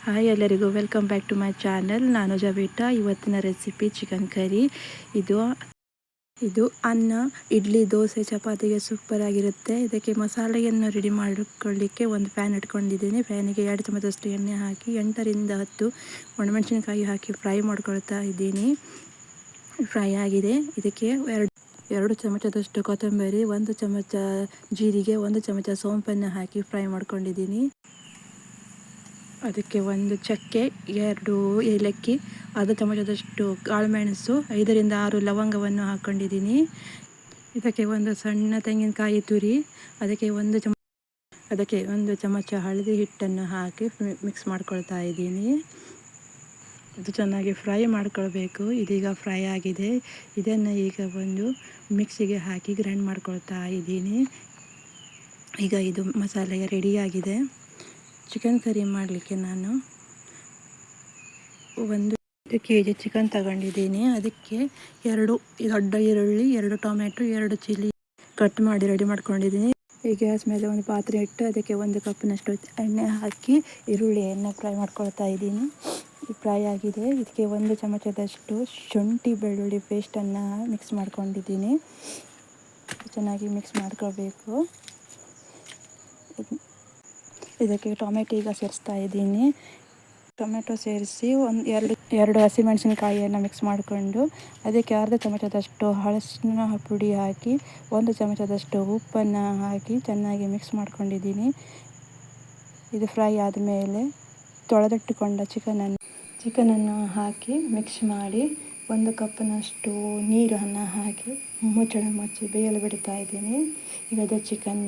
Hi ಎಲ್ಲರಿಗೂ welcome back to my channel. ನಾನು ಜಬೀಟಾ. ಇವತ್ತಿನ ರೆಸಿಪಿ ಚಿಕನ್ ಕರಿ. ಇದು ಅನ್ನ, ಇಡ್ಲಿ, ದೋಸೆ, ಚಪಾತಿಗೆ ಸೂಪರ್ ಆಗಿರುತ್ತೆ. ಇದಕ್ಕೆ ಮಸಾಲೆಯನ್ನು ರೆಡಿ ಮಾಡಿಕೊಳ್ಳಿಕ್ಕೆ ಒಂದು ಪ್ಯಾನ್ ಇಟ್ಕೊಂಡಿದ್ದೀನಿ. ಪ್ಯಾನಿಗೆ 2 ಚಮಚದಷ್ಟು ಎಣ್ಣೆ ಹಾಕಿ 8 ರಿಂದ 10 ಒಣಮೆಣಸಿನಕಾಯಿ ಹಾಕಿ ಫ್ರೈ ಮಾಡ್ಕೊಳ್ತಾ ಇದ್ದೀನಿ. ಫ್ರೈ ಆಗಿದೆ. ಇದಕ್ಕೆ ಎರಡು ಚಮಚದಷ್ಟು ಕೊತ್ತಂಬರಿ, 1 ಚಮಚ ಜೀರಿಗೆ, 1 ಚಮಚ ಸೋಂಪನ್ನು ಹಾಕಿ ಫ್ರೈ ಮಾಡ್ಕೊಂಡಿದ್ದೀನಿ. ಅದಕ್ಕೆ 1 ಚಕ್ಕೆ, 2 ಏಲಕ್ಕಿ, ಅರ್ಧ ಚಮಚದಷ್ಟು ಕಾಳುಮೆಣಸು, 5 ರಿಂದ 6 ಲವಂಗವನ್ನು ಹಾಕ್ಕೊಂಡಿದ್ದೀನಿ. ಇದಕ್ಕೆ 1 ಸಣ್ಣ ತೆಂಗಿನಕಾಯಿ ತುರಿ, ಅದಕ್ಕೆ 1 ಚಮಚ ಹಳದಿ ಹಿಟ್ಟನ್ನು ಹಾಕಿ ಮಿಕ್ಸ್ ಮಾಡ್ಕೊಳ್ತಾ ಇದ್ದೀನಿ. ಇದು ಚೆನ್ನಾಗಿ ಫ್ರೈ ಮಾಡ್ಕೊಳ್ಬೇಕು. ಇದೀಗ ಫ್ರೈ ಆಗಿದೆ. ಇದನ್ನು ಈಗ ಒಂದು ಮಿಕ್ಸಿಗೆ ಹಾಕಿ ಗ್ರೈಂಡ್ ಮಾಡ್ಕೊಳ್ತಾ ಇದ್ದೀನಿ. ಈಗ ಇದು ಮಸಾಲೆಗೆ ರೆಡಿಯಾಗಿದೆ. ಚಿಕನ್ ಕರಿ ಮಾಡಲಿಕ್ಕೆ ನಾನು 1 kg ಚಿಕನ್ ತಗೊಂಡಿದ್ದೀನಿ. ಅದಕ್ಕೆ 2 ದೊಡ್ಡ ಈರುಳ್ಳಿ, 2 ಟೊಮೆಟೊ, 2 ಚಿಲ್ಲಿ ಕಟ್ ಮಾಡಿ ರೆಡಿ ಮಾಡ್ಕೊಂಡಿದ್ದೀನಿ. ಈ ಗ್ಯಾಸ್ ಮೇಲೆ ಒಂದು ಪಾತ್ರೆ ಇಟ್ಟು ಅದಕ್ಕೆ 1 ಕಪ್ನಷ್ಟು ಎಣ್ಣೆ ಹಾಕಿ ಈರುಳ್ಳಿಯನ್ನು ಫ್ರೈ ಮಾಡ್ಕೊಳ್ತಾ ಇದ್ದೀನಿ. ಫ್ರೈ ಆಗಿದೆ. ಇದಕ್ಕೆ 1 ಚಮಚದಷ್ಟು ಶುಂಠಿ ಬೆಳ್ಳುಳ್ಳಿ ಪೇಸ್ಟನ್ನು ಮಿಕ್ಸ್ ಮಾಡ್ಕೊಂಡಿದ್ದೀನಿ. ಚೆನ್ನಾಗಿ ಮಿಕ್ಸ್ ಮಾಡ್ಕೊಳ್ಬೇಕು. ಇದಕ್ಕೆ ಟೊಮೆಟೊ ಈಗ ಸೇರಿಸ್ತಾ ಇದ್ದೀನಿ. ಟೊಮೆಟೊ ಸೇರಿಸಿ ಎರಡು ಹಸಿಮೆಣಸಿನಕಾಯಿಯನ್ನು ಮಿಕ್ಸ್ ಮಾಡಿಕೊಂಡು ಅದಕ್ಕೆ ಅರ್ಧ ಚಮಚದಷ್ಟು ಅರಶಿನ ಪುಡಿ ಹಾಕಿ 1 ಚಮಚದಷ್ಟು ಉಪ್ಪನ್ನು ಹಾಕಿ ಚೆನ್ನಾಗಿ ಮಿಕ್ಸ್ ಮಾಡ್ಕೊಂಡಿದ್ದೀನಿ. ಇದು ಫ್ರೈ ಆದಮೇಲೆ ತೊಳೆದಿಟ್ಟುಕೊಂಡ ಚಿಕನನ್ನು ಹಾಕಿ ಮಿಕ್ಸ್ ಮಾಡಿ 1 ಕಪ್ನಷ್ಟು ನೀರನ್ನು ಹಾಕಿ ಮುಚ್ಚಳ ಮುಚ್ಚಿ ಬೇಯಲು ಬಿಡ್ತಾ ಇದ್ದೀನಿ. ಈಗ ಅದು ಚಿಕನ್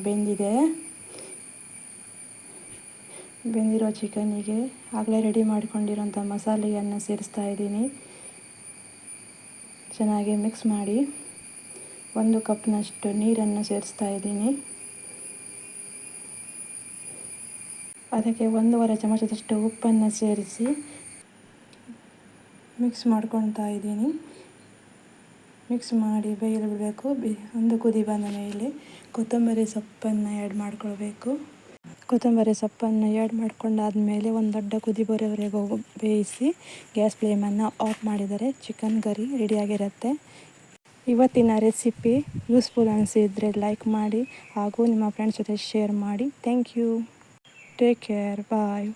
ಬೆಂದಿರೋ ಚಿಕನ್ನಿಗೆ ಆಗಲೇ ರೆಡಿ ಮಾಡಿಕೊಂಡಿರೋಂಥ ಮಸಾಲೆಯನ್ನು ಸೇರಿಸ್ತಾ ಇದ್ದೀನಿ. ಚೆನ್ನಾಗಿ ಮಿಕ್ಸ್ ಮಾಡಿ 1 ಕಪ್ನಷ್ಟು ನೀರನ್ನು ಸೇರಿಸ್ತಾ ಇದ್ದೀನಿ. ಅದಕ್ಕೆ 1.5 ಚಮಚದಷ್ಟು ಉಪ್ಪನ್ನು ಸೇರಿಸಿ ಮಿಕ್ಸ್ ಮಾಡ್ಕೊಳ್ತಾ ಇದ್ದೀನಿ. ಮಿಕ್ಸ್ ಮಾಡಿ ಬೇಯಲು ಬಿಡಬೇಕು. ಒಂದು ಕುದಿ ಬಂದ ಮೇಲೆ ಕೊತ್ತಂಬರಿ ಸೊಪ್ಪನ್ನು ಆ್ಯಡ್ ಮಾಡ್ಕೊಳ್ಬೇಕು. ಕೊತ್ತಂಬರಿ ಸೊಪ್ಪನ್ನು ಆ್ಯಡ್ ಮಾಡ್ಕೊಂಡಾದಮೇಲೆ ಒಂದು ದೊಡ್ಡ ಕುದಿ ಬರೋವರೆಗೂ ಬೇಯಿಸಿ ಗ್ಯಾಸ್ ಫ್ಲೇಮನ್ನು ಆಫ್ ಮಾಡಿದರೆ ಚಿಕನ್ ಕರಿ ರೆಡಿಯಾಗಿರುತ್ತೆ. ಇವತ್ತಿನ ರೆಸಿಪಿ ಯೂಸ್ಫುಲ್ ಅನಿಸಿದರೆ ಲೈಕ್ ಮಾಡಿ ಹಾಗೂ ನಿಮ್ಮ ಫ್ರೆಂಡ್ಸ್ ಜೊತೆ ಶೇರ್ ಮಾಡಿ. Thank you. Take care. Bye.